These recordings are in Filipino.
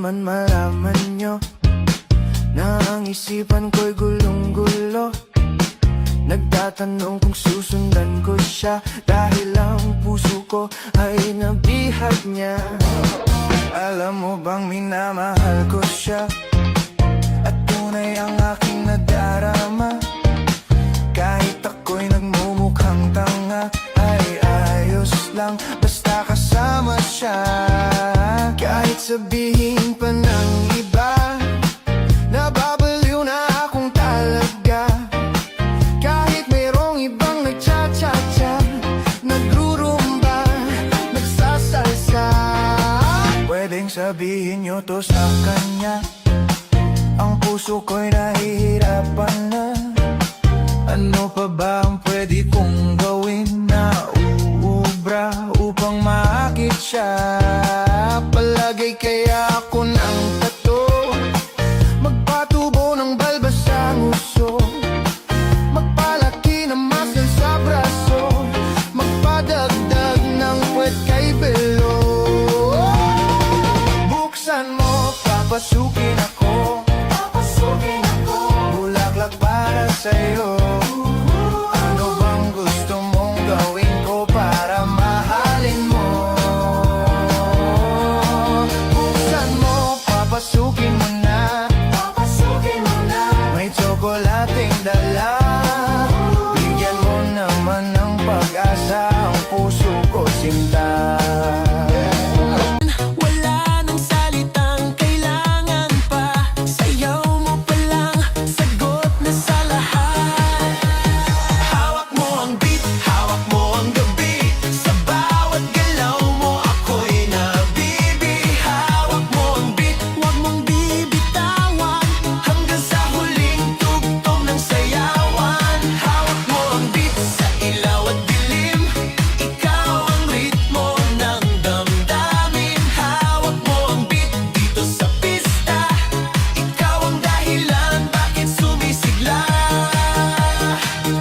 naman malaman nyo na ang isipan ko'y gulong-gulo. Nagtatanong kung susundan ko siya dahil ang puso ko ay nabihag niya. Alam mo bang minamahal ko siya at tunay ang aking nadarama. Kahit ako'y nagmumukhang tanga ay ayos lang basta kasama siya. Kahit sabihin pa ng iba nababaliw na akong talaga. Kahit mayroong ibang nagcha-cha-cha, nagrurumba, nagsasalsa, pwedeng sabihin nyo to sa kanya. Ang puso ko'y nahihirapan na. Ano pa ba ang pwede kong gawin na uubra upang maakit siya? Palagay kaya ako ng tato, magpatubo ng balbas sa nguso, magpalaki ng muscle sa braso, magpadagdag ng puwet kay belo. Buksan mo, papasukin ako, bulaklak para sa'yo. Ano bang gusto mong gawin ko para mahalin mo? Buksan mo, papasukin mo na, may tsokolating dala. Bigyan mo naman ng pag-asa ang puso ko, sinta. Wala nang salitang kailangan pa, sayaw mo pa lang, sagot na sa lahat. Hawak mo ang beat, hawak mo ang gabi, sa bawat galaw mo ako'y nabibi. Hawak mo ang beat, huwag mong bibitawan, hanggang sa huling tugtog ng sayawan. Hawak mo ang beat, sa ilaw at dilim, ikaw ang ritmo ng damdamin. Hawak mo ang beat, dito sa pista, ikaw ang dahilan bakit sumisigla.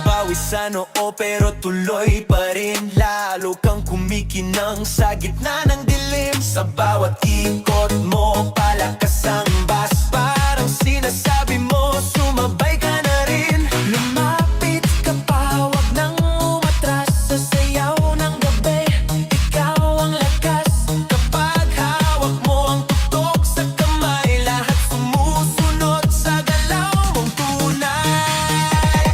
Pawisan oo pero tuloy pa rin, lalo kang kumikinang sa gitna ng dilim. Sa bawat ikot mo, palakas ang bass, parang sinasabi mo, sumabay ka na rin. Lumapit ka pa, wag nang umatras, sa sayaw ng gabi, ikaw ang lakas. Kapag hawak mo ang tuktok sa kamay, lahat sumusunod sa galaw mong tunay.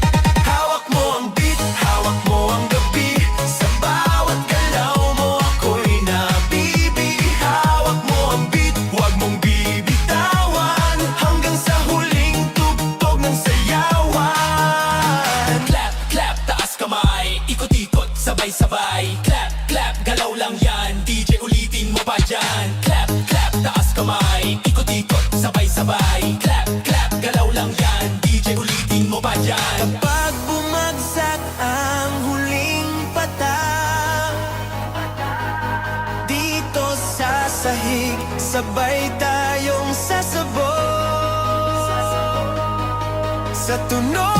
Hawak mo ang beat, hawak mo ang gabi, sa bawat galaw mo ako'y nabibi. Hawak mo ang beat, huwag mong bibitawan, hanggang sa huling tugtog ng sayawan. Clap, clap, taas kamay, ikot-ikot, sabay-sabay. Clap, clap, galaw lang yan, DJ ulitin mo pa dyan. Clap, clap, taas kamay, ikot-ikot, sabay-sabay. Clap, clap, galaw lang yan, DJ ulitin mo pa dyan. Kapag bumagsak ang huling patak, dito sa sahig, sabay tayong sasabog sa tunog